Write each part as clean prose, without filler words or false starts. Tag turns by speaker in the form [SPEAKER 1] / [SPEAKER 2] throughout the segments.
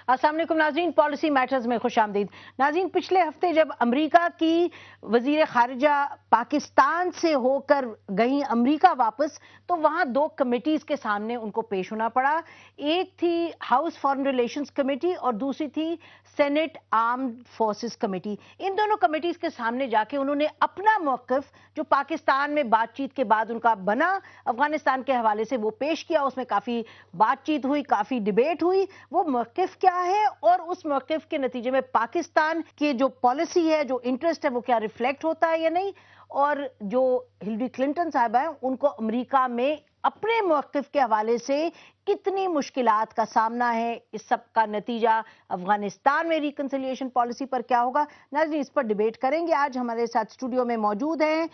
[SPEAKER 1] السلام علیکم ناظرین، پالیسی میٹرز میں خوش آمدید۔ ناظرین، پچھلے ہفتے جب امریکہ کی وزیر خارجہ پاکستان سے ہو کر گئیں امریکہ واپس، تو وہاں دو کمیٹیز کے سامنے ان کو پیش ہونا پڑا۔ ایک تھی ہاؤس فارن ریلیشنز کمیٹی اور دوسری تھی سینٹ آرمڈ فورسز کمیٹی۔ ان دونوں کمیٹیز کے سامنے جا کے انہوں نے اپنا موقف جو پاکستان میں بات چیت کے بعد ان کا بنا افغانستان کے حوالے سے وہ پیش کیا۔ اس میں کافی بات چیت ہوئی، کافی ڈیبیٹ ہوئی۔ وہ موقف کیا ہے اور اس موقف کے نتیجے میں پاکستان کی جو پالیسی ہے، جو انٹرسٹ ہے، وہ کیا ریفلیکٹ ہوتا ہے یا نہیں، اور جو ہلری کلنٹن صاحبہ ہیں ان کو امریکہ میں اپنے موقف کے حوالے سے کتنی مشکلات کا سامنا ہے، اس سب کا نتیجہ افغانستان میں ریکنسیلیشن پالیسی پر کیا ہوگا۔ ناظرین، اس پر ڈیبیٹ کریں گے۔ آج ہمارے ساتھ اسٹوڈیو میں موجود ہیں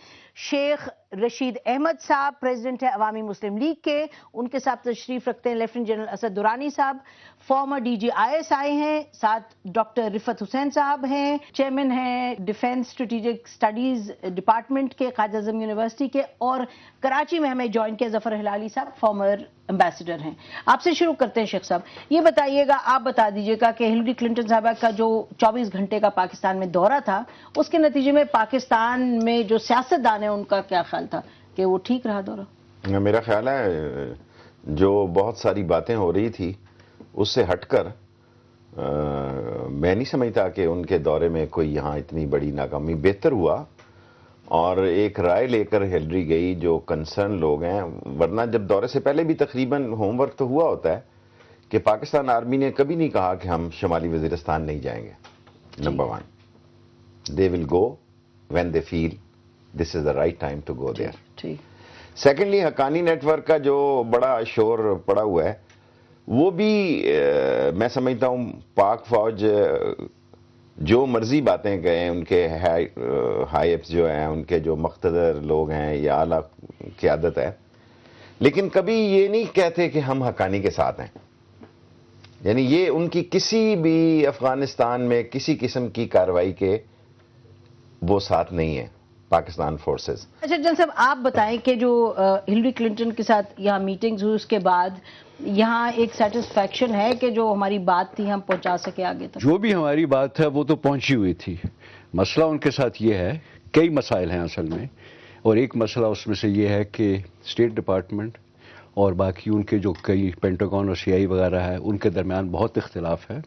[SPEAKER 1] شیخ رشید احمد صاحب، پریزیڈنٹ ہے عوامی مسلم لیگ کے، ان کے ساتھ تشریف رکھتے ہیں لیفٹیننٹ جنرل اسد درانی صاحب، فارمر ڈی جی ISI ہیں، ساتھ ڈاکٹر رفعت حسین صاحب ہیں، چیئرمین ہیں ڈیفینس اسٹریٹجک اسٹڈیز ڈپارٹمنٹ کے، قائد اعظم یونیورسٹی کے، اور کراچی میں ہمیں جوائن کیا ظفر ہلالی صاحب، فارمر امبیسڈر ہیں۔ آپ سے شروع کرتے ہیں شیخ صاحب، یہ بتائیے گا، آپ بتا دیجیے گا کہ ہلری کلنٹن صاحبہ کا جو 24 گھنٹے کا پاکستان میں دورہ تھا، اس کے نتیجے میں پاکستان میں جو سیاستدان ہیں ان کا کیا خیال تھا کہ وہ ٹھیک رہا دورہ؟
[SPEAKER 2] میرا خیال ہے جو بہت ساری باتیں ہو رہی تھی اس سے ہٹ کر میں نہیں سمجھتا کہ ان کے دورے میں کوئی یہاں اتنی بڑی ناکامی، بہتر ہوا اور ایک رائے لے کر ہلری گئی جو کنسرن لوگ ہیں۔ ورنہ جب دورے سے پہلے بھی تقریباً ہوم ورک تو ہوا ہوتا ہے کہ پاکستان آرمی نے کبھی نہیں کہا کہ ہم شمالی وزیرستان نہیں جائیں گے۔ Number 1 they will go when they feel this is the right time to go there۔ Secondly Haqqani network کا جو بڑا شور پڑا ہوا ہے، وہ بھی میں سمجھتا ہوں پاک فوج جو مرضی باتیں کہیں، ان کے ہائی ایپس جو ہیں، ان کے جو مقتدر لوگ ہیں یا اعلیٰ قیادت ہے، لیکن کبھی یہ نہیں کہتے کہ ہم حقانی کے ساتھ ہیں۔ یعنی یہ ان کی کسی بھی افغانستان میں کسی قسم کی کارروائی کے وہ ساتھ نہیں ہے پاکستان فورسز۔
[SPEAKER 1] اچھا جن صاحب، آپ بتائیں کہ جو ہلری کلنٹن کے ساتھ یہاں میٹنگز ہوئی، اس کے بعد یہاں ایک سیٹسفیکشن ہے کہ جو ہماری بات تھی ہم پہنچا سکے آگے تک؟
[SPEAKER 3] جو بھی ہماری بات ہے وہ تو پہنچی ہوئی تھی۔ مسئلہ ان کے ساتھ یہ ہے، کئی مسائل ہیں اصل میں، اور ایک مسئلہ اس میں سے یہ ہے کہ اسٹیٹ ڈپارٹمنٹ اور باقی ان کے جو کئی پینٹاگون اور CIA وغیرہ ہے، ان کے درمیان بہت اختلاف ہے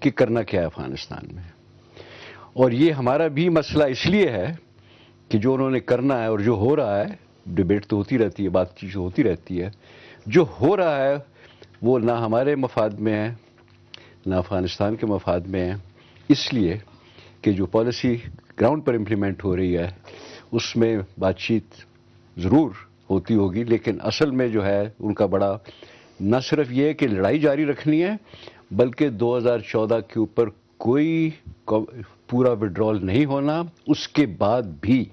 [SPEAKER 3] کہ کرنا کیا ہے افغانستان میں۔ اور یہ ہمارا بھی مسئلہ اس لیے ہے کہ جو انہوں نے کرنا ہے اور جو ہو رہا ہے، ڈیبیٹ تو ہوتی رہتی ہے، بات چیت ہوتی رہتی ہے، جو ہو رہا ہے وہ نہ ہمارے مفاد میں ہے نہ افغانستان کے مفاد میں ہے، اس لیے کہ جو پالیسی گراؤنڈ پر امپلیمنٹ ہو رہی ہے اس میں بات چیت ضرور ہوتی ہوگی، لیکن اصل میں جو ہے ان کا بڑا نہ صرف یہ کہ لڑائی جاری رکھنی ہے، بلکہ 2014 کے اوپر کوئی پورا وڈرال نہیں ہونا، اس کے بعد بھی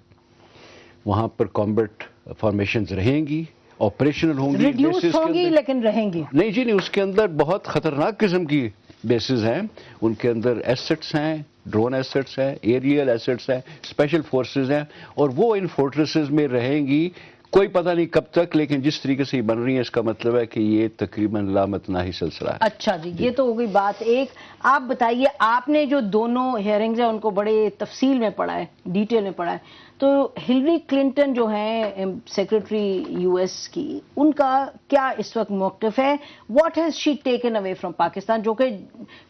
[SPEAKER 3] وہاں پر کامبیٹ فارمیشنز رہیں گی، آپریشنل ہوں گی،
[SPEAKER 1] ریڈیوس ہوں گی لیکن رہیں گی۔
[SPEAKER 3] نہیں جی نہیں، اس کے اندر بہت خطرناک قسم کی بیسز ہیں، ان کے اندر ایسٹس ہیں، ڈرون ایسٹس ہیں، ایریل ایسٹس ہیں، اسپیشل فورسز ہیں، اور وہ ان فورٹریسز میں رہیں گی کوئی پتہ نہیں کب تک، لیکن جس طریقے سے یہ بن رہی ہے اس کا مطلب ہے کہ یہ تقریباً لامتناہی سلسلہ ہے۔
[SPEAKER 1] اچھا جی، یہ تو ہو گئی بات ایک۔ آپ بتائیے، آپ نے جو دونوں ہیئرنگز ہیں ان کو بڑے تفصیل میں پڑھا ہے، ڈیٹیل میں پڑھا ہے، تو ہلری کلنٹن جو ہیں سیکرٹری US کی، ان کا کیا اس وقت موقف ہے؟ What has she taken away from Pakistan, جو کہ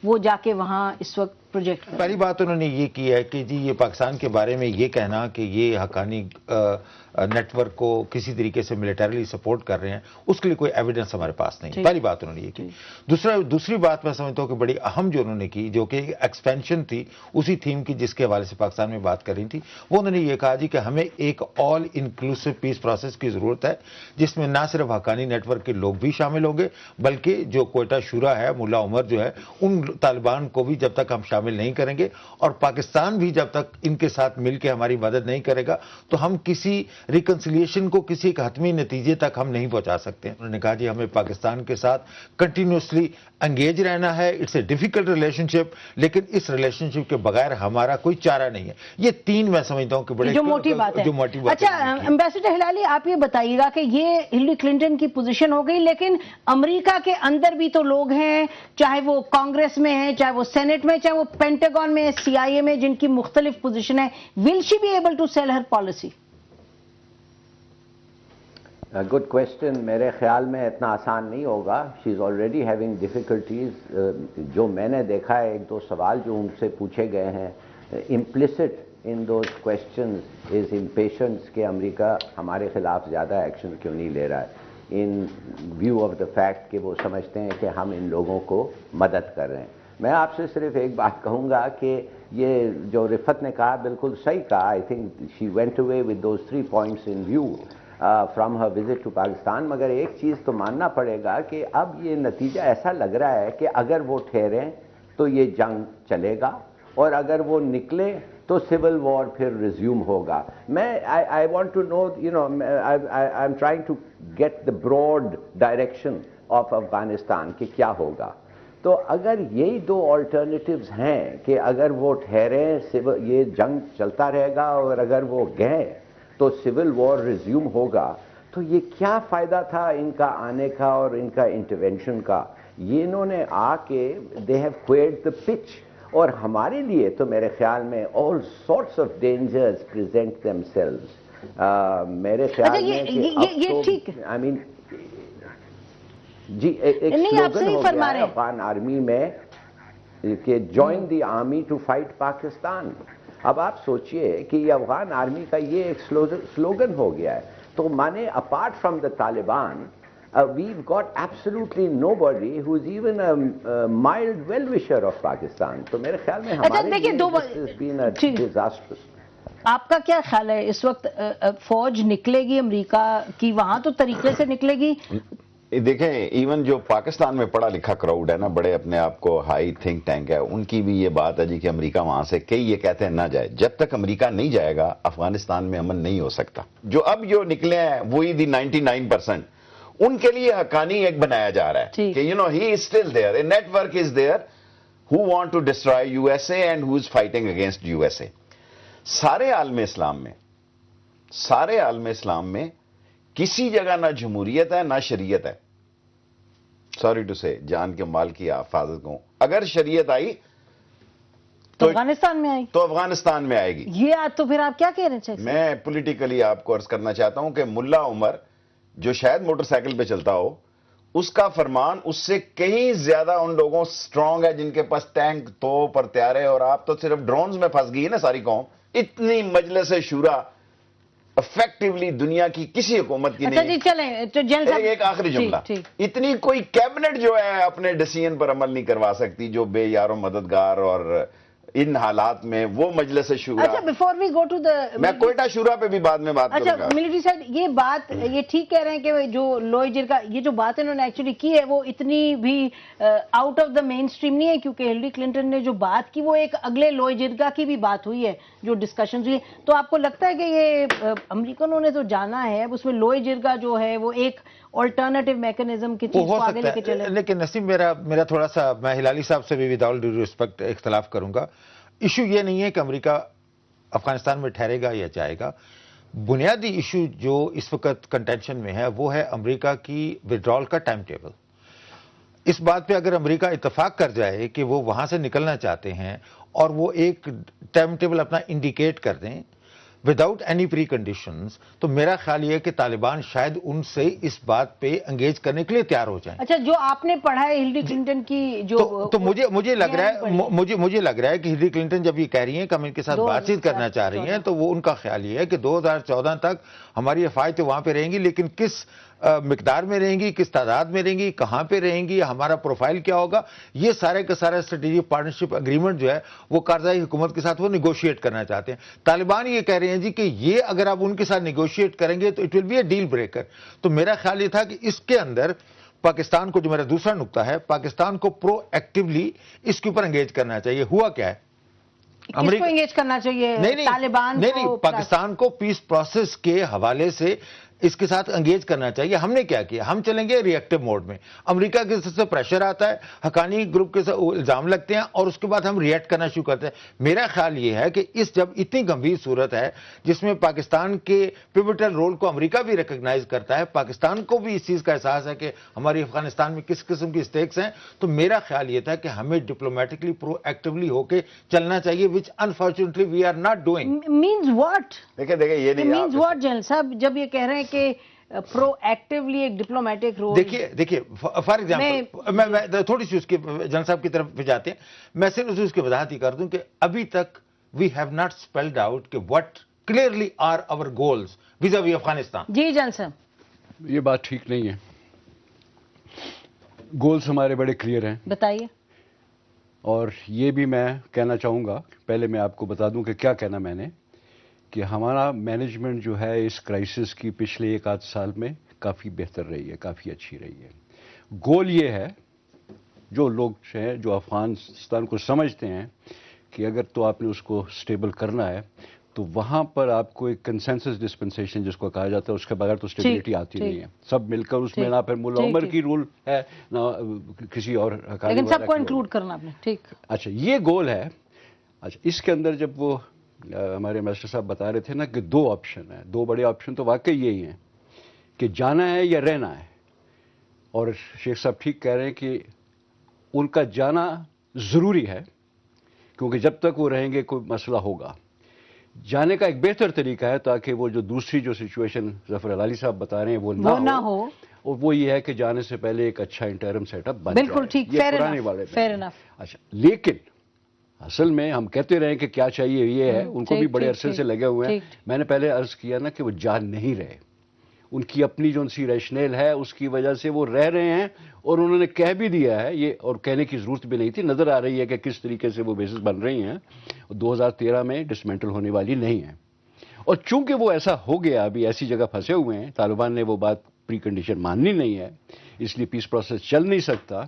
[SPEAKER 1] وہ جا کے وہاں اس وقت پروجیکٹ کریں؟
[SPEAKER 4] پہلی بات انہوں نے یہ کی ہے کہ جی یہ پاکستان کے بارے میں یہ کہنا کہ یہ حقانی نیٹ ورک کو کسی طریقے سے ملیٹریلی سپورٹ کر رہے ہیں، اس کے لیے کوئی ایویڈنس ہمارے پاس نہیں۔ پہلی بات انہوں نے یہ کی۔ دوسری بات میں سمجھتا ہوں کہ بڑی اہم جو انہوں نے کی، جو کہ ایکسپینشن تھی اسی تھیم کی جس کے حوالے سے پاکستان میں بات کر رہی تھی، وہ انہوں نے یہ کہا جی کہ ہمیں ایک آل انکلوسو پیس پروسیس کی ضرورت ہے، جس میں نہ صرف حقانی نیٹ ورک کے لوگ بھی شامل ہوں گے، بلکہ جو کوئٹہ شورا ہے، ملا عمر جو ہے، ان طالبان کو بھی جب تک ہم شامل نہیں کریں گے، اور پاکستان بھی جب تک ان کے ساتھ مل کے ہماری مدد نہیں کرے گا، تو ہم کسی ریکنسیلیشن کو کسی ایک حتمی نتیجے تک ہم نہیں پہنچا سکتے۔ انہوں نے کہا جی ہمیں پاکستان کے ساتھ کنٹینیوسلی انگیج رہنا ہے، اٹس اے ڈیفیکلٹ ریلیشن شپ، لیکن اس ریلیشن شپ کے بغیر ہمارا کوئی چارہ نہیں ہے۔ یہ تین میں سمجھتا ہوں کہ بڑے
[SPEAKER 1] جو موٹی بات ہے.
[SPEAKER 4] جو موٹی بات
[SPEAKER 1] اچھا ایمبیسڈر ہلالی آپ یہ بتائیے گا کہ یہ ہلری کلنٹن کی پوزیشن ہو گئی، لیکن امریکہ کے اندر بھی تو لوگ ہیں، چاہے وہ کانگریس میں ہیں، چاہے وہ سینٹ میں، چاہے وہ پینٹاگون میں، CIA میں، جن کی مختلف پوزیشن ہے. Will she be able to sell her policy?
[SPEAKER 5] Good question. میرے خیال میں اتنا آسان نہیں ہوگا. She is already having difficulties. جو میں نے دیکھا ہے، ایک دو سوال جو ان سے پوچھے گئے ہیں، implicit in those questions is impatience کہ امریکہ ہمارے خلاف زیادہ ایکشن کیوں نہیں لے رہا ہے، in view of the fact کہ وہ سمجھتے ہیں کہ ہم ان لوگوں کو مدد کر رہے ہیں. میں آپ سے صرف ایک بات کہوں گا کہ یہ جو رفت نے کہا بالکل صحیح کہا. I think she went away with those 3 points in view from her visit to Pakistan. مگر ایک چیز تو ماننا پڑے گا کہ اب یہ نتیجہ ایسا لگ رہا ہے کہ اگر وہ ٹھہریں تو یہ جنگ چلے گا، اور اگر وہ نکلے تو سول وار پھر ریزیوم ہوگا. میں I want to know, I am trying to get the broad direction of Afghanistan کہ کیا ہوگا. تو اگر یہی 2 آلٹرنیٹیوز ہیں کہ اگر وہ ٹھہریں یہ جنگ چلتا رہے گا، اور اگر وہ گئے تو سول وار ریزیوم ہوگا، تو یہ کیا فائدہ تھا ان کا آنے کا اور ان کا انٹرونشن کا. یہ انہوں نے آ کے دے ہیو کوئرڈ دا پچ. اور ہمارے لیے تو میرے خیال میں all sorts of dangers present them selves. میرے خیال میں
[SPEAKER 1] یہ ٹھیک ہے.
[SPEAKER 5] آئی مین جی ایک سلوگن ہو گیا ہے افغان آرمی میں کہ join the army to fight Pakistan. اب آپ سوچئے کہ یہ افغان آرمی کا یہ ایک سلوگن ہو گیا ہے. تو مانے apart from the Taliban we've got absolutely nobody who is even a mild well-wisher of Pakistan. تو میرے خیال میں ہمارے لیے this has been a disastrous.
[SPEAKER 1] آپ کا کیا خیال ہے اس وقت فوج نکلے گی امریکہ کی وہاں تو طریقے سے نکلے گی؟
[SPEAKER 2] دیکھیں ایون جو پاکستان میں پڑھا لکھا کراؤڈ ہے نا، بڑے اپنے آپ کو ہائی تھنک ٹینک ہے، ان کی بھی یہ بات ہے جی کہ امریکہ وہاں سے کئی یہ کہتے ہیں نہ جائے. جب تک امریکہ نہیں جائے گا افغانستان میں امن نہیں ہو سکتا. جو اب جو نکلے ہیں وہی دی 99%، ان کے لیے حقانی ایک بنایا جا رہا ہے کہ he is still there, a network is there who want to destroy USA and who is fighting against USA. سارے عالم اسلام میں کسی جگہ نہ جمہوریت ہے نہ شریعت ہے. سوری ٹو سے جان کے مال کی حفاظت کو، اگر شریعت آئی
[SPEAKER 1] تو افغانستان میں آئی،
[SPEAKER 2] تو افغانستان میں آئے گی.
[SPEAKER 1] یہ تو پھر آپ کیا کہہ رہے ہیں؟
[SPEAKER 2] میں پولیٹیکلی آپ کو عرض کرنا چاہتا ہوں کہ ملا عمر جو شاید موٹر سائیکل پہ چلتا ہو، اس کا فرمان اس سے کہیں زیادہ ان لوگوں سٹرونگ ہے جن کے پاس ٹینک توپ اور طیارے، اور آپ تو صرف ڈرونز میں پھنس گئی ہے نا ساری قوم. اتنی مجلس شورا افیکٹولی دنیا کی کسی حکومت کی نہیں.
[SPEAKER 1] چلیں
[SPEAKER 2] ایک آخری جملہ، اتنی کوئی کیبنٹ جو ہے اپنے ڈیسیژن پر عمل نہیں کروا سکتی جو بے یار و مددگار، اور ان حالات میں وہ مجلس شورا.
[SPEAKER 1] اچھا before we go to the,
[SPEAKER 2] میں کوئٹہ شورا پہ بھی بعد میں بات کروں گا.
[SPEAKER 1] اچھا ملٹری سائڈ یہ بات یہ ٹھیک کہہ رہے ہیں کہ جو لوئے جرگا یہ جو بات انہوں نے ایکچولی کی ہے وہ اتنی بھی out of the mainstream نہیں ہے، کیونکہ ہلری کلنٹن نے جو بات کی وہ ایک اگلے لوئے جرگا کی بھی بات ہوئی ہے جو ڈسکشنز ہوئی. تو آپ کو لگتا ہے کہ یہ امریکنوں نے تو جانا ہے اس میں لوئے جرگا جو ہے وہ ایک آلٹرنیٹو میکنزم کی چیز کو آگے لے کے چلے؟
[SPEAKER 4] لیکن نسیم میرا تھوڑا سا، میں ہلالی صاحب سے بھی ود آل ڈیو ریسپیکٹ اختلاف کروں گا. ایشو یہ نہیں ہے کہ امریکہ افغانستان میں ٹھہرے گا یا جائے گا. بنیادی ایشو جو اس وقت کنٹینشن میں ہے وہ ہے امریکہ کی وڈرال کا ٹائم ٹیبل. اس بات پہ اگر امریکہ اتفاق کر جائے کہ وہ وہاں سے نکلنا چاہتے ہیں اور وہ ایک ٹائم ٹیبل اپنا انڈیکیٹ کر دیں وداؤٹ اینی پری کنڈیشنز، تو میرا خیال یہ ہے کہ طالبان شاید ان سے اس بات پہ انگیج کرنے کے لیے تیار ہو جائیں.
[SPEAKER 1] اچھا جو آپ نے پڑھا ہے ہلری کلنٹن کی جو
[SPEAKER 4] تو مجھے لگ رہا ہے کہ ہلری کلنٹن جب یہ کہہ رہی ہیں کہ ہم ان کے ساتھ بات چیت کرنا چاہ رہی ہیں تو وہ ان کا خیال یہ ہے کہ 2014 تک ہماری افواہیں وہاں پہ رہیں گی، لیکن کس مقدار میں رہیں گی، کس تعداد میں رہیں گی، کہاں پہ رہیں گی، ہمارا پروفائل کیا ہوگا، یہ سارے کا سارا اسٹریٹجک پارٹنرشپ اگریمنٹ جو ہے وہ کارزائی حکومت کے ساتھ وہ نیگوشیٹ کرنا چاہتے ہیں. طالبان یہ کہہ رہے ہیں جی کہ یہ اگر آپ ان کے ساتھ نیگوشیٹ کریں گے تو it will be a deal breaker. تو میرا خیال یہ تھا کہ اس کے اندر پاکستان کو، جو میرا دوسرا نقطہ ہے، پاکستان کو پرو ایکٹیولی اس کے اوپر انگیج کرنا چاہیے. ہوا کیا ہے،
[SPEAKER 1] کس کو انگیج کرنا چاہیے؟ طالبان
[SPEAKER 4] نہیں، پاکستان کو پیس پروسیس کے حوالے سے اس کے ساتھ انگیج کرنا چاہیے. ہم نے کیا کیا؟ ہم چلیں گے ری ایکٹیو موڈ میں. امریکہ کے سے پریشر آتا ہے, حقانی گروپ کے الزام لگتے ہیں, اور اس کے بعد ہم ری ایکٹ کرنا شروع کرتے ہیں. میرا خیال یہ ہے کہ جب اتنی گمبھیر صورت ہے جس میں پاکستان کے پیوٹل رول کو امریکہ بھی ریکگنائز کرتا ہے, پاکستان کو بھی اس چیز کا احساس ہے کہ ہماری افغانستان میں کس قسم کی اسٹیکس ہیں, تو میرا خیال یہ تھا کہ ہمیں ڈپلومیٹکلی پرو ایکٹیولی ہو کے چلنا چاہیے, which unfortunately we are not doing.
[SPEAKER 1] Means what?
[SPEAKER 2] دیکھیں یہ نہیں
[SPEAKER 1] مینز واٹ جنرل صاحب جب یہ کہہ رہے ہیں کہ پرو ایکٹیولی ایک ڈپلومیٹک رول؟
[SPEAKER 4] دیکھیے فار ایگزامپل میں تھوڑی سی اس کے جنرل صاحب کی طرف پہ جاتے ہیں, میں صرف اس کی وضاحت ہی کر دوں کہ ابھی تک we have not spelled out کہ what clearly are our goals vis-a-vis Afghanistan.
[SPEAKER 1] جی جنرل صاحب
[SPEAKER 3] یہ بات ٹھیک نہیں ہے. گولز ہمارے بڑے کلیئر ہیں.
[SPEAKER 1] بتائیے.
[SPEAKER 3] اور یہ بھی میں کہنا چاہوں گا, پہلے میں آپ کو بتا دوں کہ کیا کہنا میں نے, کہ ہمارا مینجمنٹ جو ہے اس کرائسس کی پچھلے 1 سال میں کافی بہتر رہی ہے, کافی اچھی رہی ہے. گول یہ ہے, جو لوگ ہیں جو افغانستان کو سمجھتے ہیں کہ اگر تو آپ نے اس کو سٹیبل کرنا ہے تو وہاں پر آپ کو ایک کنسنسس ڈسپنسیشن جس کو کہا جاتا ہے اس کے بغیر تو سٹیبلٹی آتی نہیں ہے. سب مل کر اس میں نہ پھر ملا عمر کی رول ہے نہ کسی اور,
[SPEAKER 1] لیکن سب کو انکلوڈ کرنا آپ نے. ٹھیک,
[SPEAKER 3] اچھا یہ گول ہے. اچھا اس کے اندر جب وہ ہمارے ماسٹر صاحب بتا رہے تھے نا کہ 2 آپشن ہیں, 2 بڑے آپشن تو واقعی یہی ہیں کہ جانا ہے یا رہنا ہے. اور شیخ صاحب ٹھیک کہہ رہے ہیں کہ ان کا جانا ضروری ہے, کیونکہ جب تک وہ رہیں گے کوئی مسئلہ ہوگا. جانے کا ایک بہتر طریقہ ہے تاکہ وہ جو دوسری جو سچویشن ظفر ہلالی صاحب بتا رہے ہیں وہ نہ ہو, اور وہ یہ ہے کہ جانے سے پہلے ایک اچھا انٹرم سیٹ اپ بن جائے. بالکل
[SPEAKER 1] ٹھیک, فیر انف.
[SPEAKER 3] اچھا لیکن اصل میں ہم کہتے رہے کہ کیا چاہیے یہ ہے, ان کو بھی بڑے عرصے سے لگے ہوئے ہیں. میں نے پہلے عرض کیا نا کہ وہ جان نہیں رہے, ان کی اپنی جو سی ریشنل ہے اس کی وجہ سے وہ رہ رہے ہیں, اور انہوں نے کہہ بھی دیا ہے یہ, اور کہنے کی ضرورت بھی نہیں تھی, نظر آ رہی ہے کہ کس طریقے سے وہ بیسز بن رہی ہیں, 2013 میں ڈسمینٹل ہونے والی نہیں ہیں. اور چونکہ وہ ایسا ہو گیا, ابھی ایسی جگہ پھنسے ہوئے ہیں, طالبان نے وہ بات پری کنڈیشن ماننی نہیں ہے, اس لیے پیس پروسیس چل نہیں سکتا.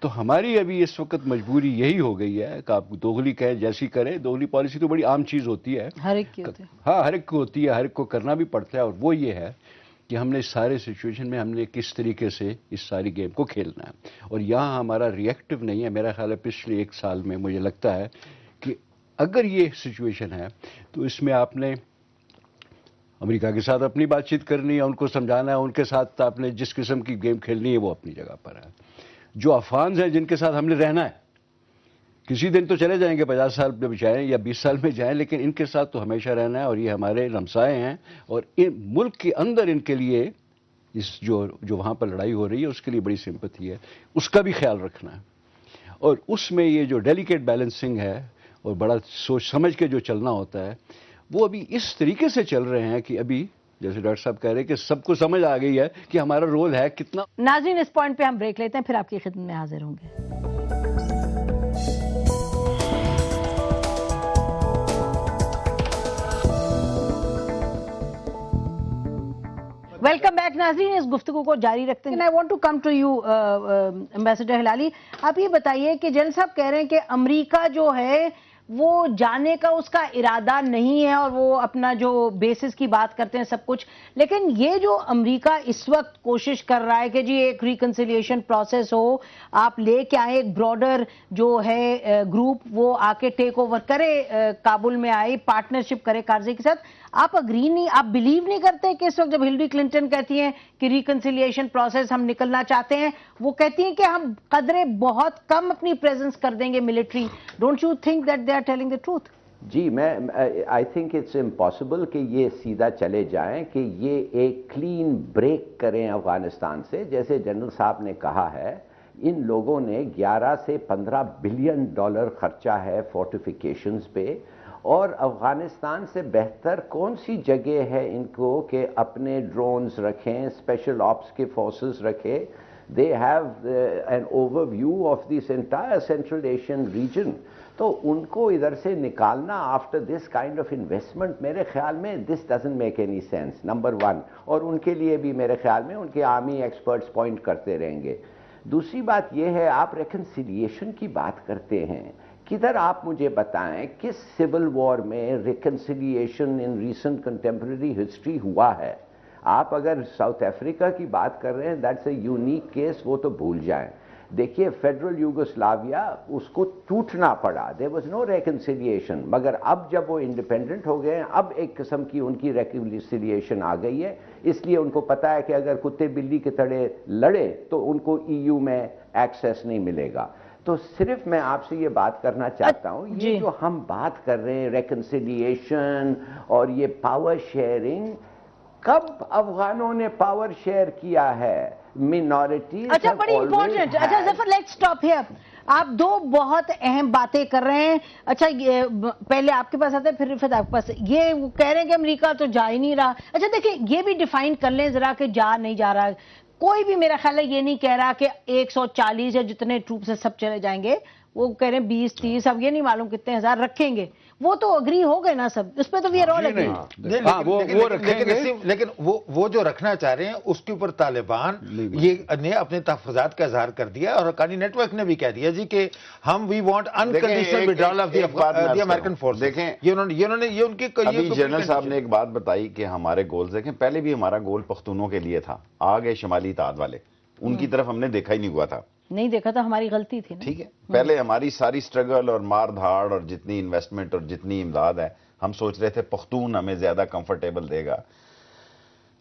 [SPEAKER 3] تو ہماری ابھی اس وقت مجبوری یہی ہو گئی ہے کہ آپ دوغلی کہیں جیسی کریں, دوغلی پالیسی تو بڑی عام چیز ہوتی ہے,
[SPEAKER 1] ہر ایک کی ہوتی ہے.
[SPEAKER 3] ہاں ہر ایک کو ہوتی ہے, ہر ایک کو کرنا بھی پڑتا ہے. اور وہ یہ ہے کہ ہم نے اس سارے سچویشن میں ہم نے کس طریقے سے اس ساری گیم کو کھیلنا ہے. اور یہاں ہمارا ری ایکٹیو نہیں ہے. میرا خیال ہے پچھلے 1 سال میں مجھے لگتا ہے کہ اگر یہ سچویشن ہے تو اس میں آپ نے امریکہ کے ساتھ اپنی بات چیت کرنی ہے, ان کو سمجھانا ہے, ان کے ساتھ آپ نے جس قسم کی گیم کھیلنی ہے وہ اپنی جگہ پر ہے. جو افغانز ہیں جن کے ساتھ ہم نے رہنا ہے, کسی دن تو چلے جائیں گے 50 سال میں جائیں یا 20 سال میں جائیں, لیکن ان کے ساتھ تو ہمیشہ رہنا ہے. اور یہ ہمارے ہمسائے ہیں, اور ملک کے اندر ان کے لیے اس جو وہاں پر لڑائی ہو رہی ہے اس کے لیے بڑی سمپتھی ہے, اس کا بھی خیال رکھنا ہے. اور اس میں یہ جو ڈیلیکیٹ بیلنسنگ ہے اور بڑا سوچ سمجھ کے جو چلنا ہوتا ہے, وہ ابھی اس طریقے سے چل رہے ہیں کہ ابھی جیسے ڈاکٹر صاحب کہہ رہے ہیں کہ سب کو سمجھ آ گئی ہے کہ ہمارا رول ہے کتنا.
[SPEAKER 1] ناظرین اس پوائنٹ پہ ہم بریک لیتے ہیں, پھر آپ کی خدمت میں حاضر ہوں گے. ویلکم بیک ناظرین, اس گفتگو کو جاری رکھتے ہیں. I want to come to you ambassador Hilali, آپ یہ بتائیے کہ جنرل صاحب کہہ رہے ہیں کہ امریکہ جو ہے وہ جانے کا اس کا ارادہ نہیں ہے, اور وہ اپنا جو بیسس کی بات کرتے ہیں سب کچھ, لیکن یہ جو امریکہ اس وقت کوشش کر رہا ہے کہ جی ایک ریکنسیلیشن پروسیس ہو, آپ لے کے آئے ایک براڈر جو ہے گروپ, وہ آ کے ٹیک اوور کرے, کابل میں آئے, پارٹنرشپ کرے کارزئی کے ساتھ. آپ اگری نہیں, آپ بلیو نہیں کرتے کہ اس وقت جب ہلری کلنٹن کہتی ہیں کہ ریکنسیلیشن پروسیس ہم نکلنا چاہتے ہیں, وہ کہتی ہیں کہ ہم قدرے بہت کم اپنی پریزنس کر دیں گے military, don't you think that they are telling the truth?
[SPEAKER 5] جی آئی تھنک اٹس امپاسبل کہ یہ سیدھا چلے جائیں کہ یہ ایک کلین بریک کریں افغانستان سے. جیسے جنرل صاحب نے کہا ہے, ان لوگوں نے 11 سے 15 بلین ڈالر خرچہ ہے فورٹیفیکیشنز پہ, اور افغانستان سے بہتر کون سی جگہ ہے ان کو کہ اپنے ڈرونز رکھیں, اسپیشل آپس کے فورسز رکھیں. They have an overview of this entire central Asian region. تو ان کو ادھر سے نکالنا after this kind of investment, میرے خیال میں this doesn't make any sense, number 1. اور ان کے لیے بھی میرے خیال میں ان کے آرمی ایکسپرٹس پوائنٹ کرتے رہیں گے. دوسری بات یہ ہے, آپ ریکنسیلیشن کی بات کرتے ہیں, کدھر آپ مجھے بتائیں کس سول وار میں reconciliation in recent contemporary history ہوا ہے؟ آپ اگر ساؤتھ افریقہ کی بات کر رہے ہیں دیٹس اے یونیک کیس, وہ تو بھول جائیں. دیکھیے فیڈرل یوگوسلاویا اس کو ٹوٹنا پڑا, there was no reconciliation, مگر اب جب وہ انڈیپینڈنٹ ہو گئے ہیں اب ایک قسم کی ان کی ریکنسیلیشن آ گئی ہے, اس لیے ان کو پتا ہے کہ اگر کتے بلی کے تڑے لڑے تو ان کو EU میں ایکسیس نہیں ملے گا. تو صرف میں آپ سے یہ بات کرنا چاہتا ہوں, یہ جو ہم بات کر رہے ہیں ریکنسیلیشن اور یہ پاور شیئرنگ, کب افغانوں نے پاور شیئر کیا ہے؟ minorities.
[SPEAKER 1] اچھا بڑی امپورٹنٹ. اچھا ظفر لیٹس اسٹاپ ہیئر. آپ دو بہت اہم باتیں کر رہے ہیں. اچھا پہلے آپ کے پاس آتے ہیں پھر رفت آپ کے پاس. یہ کہہ رہے ہیں کہ امریکہ تو جا ہی نہیں رہا. اچھا دیکھیں یہ بھی ڈیفائن کر لیں ذرا کہ جا نہیں جا رہا. کوئی بھی میرا خیال ہے یہ نہیں کہہ رہا کہ 140 یا جتنے ٹروپس ہیں سب چلے جائیں گے. وہ کہہ رہے ہیں 20-30, اب یہ نہیں معلوم کتنے ہزار رکھیں گے. وہ تو اگری ہو گئے نا سب, اس پہ تو وی آر آل اگری.
[SPEAKER 4] لیکن وہ جو رکھنا چاہ رہے ہیں اس کے اوپر طالبان یہ نے اپنے تحفظات کا اظہار کر دیا, اور حقانی نیٹ ورک نے بھی کہہ دیا جی کہ ہم we want unconditional withdrawal of the American force.
[SPEAKER 2] دیکھیں
[SPEAKER 4] یہ ان کی
[SPEAKER 2] جنرل صاحب نے ایک بات بتائی کہ ہمارے گولز دیکھیں, پہلے بھی ہمارا گول پختونوں کے لیے تھا, آگے شمالی اتحاد والے, ان کی طرف ہم نے دیکھا ہی نہیں ہوا تھا.
[SPEAKER 1] نہیں دیکھا تھا, ہماری غلطی تھی.
[SPEAKER 2] ٹھیک ہے, پہلے ہماری ساری سٹرگل اور مار دھاڑ اور جتنی انویسٹمنٹ اور جتنی امداد ہے, ہم سوچ رہے تھے پختون ہمیں زیادہ کمفرٹیبل دے گا.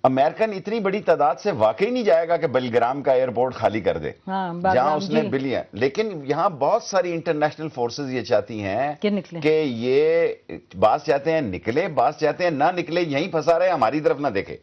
[SPEAKER 2] امریکن اتنی بڑی تعداد سے واقعی نہیں جائے گا کہ بلگرام کا ایئرپورٹ خالی کر دے جہاں اس نے بلین. لیکن یہاں بہت ساری انٹرنیشنل فورسز یہ چاہتی ہیں کہ یہ بعض چاہتے ہیں نکلے, بعض چاہتے ہیں نہ نکلے, یہیں پھنسا رہے, ہماری طرف نہ دیکھے.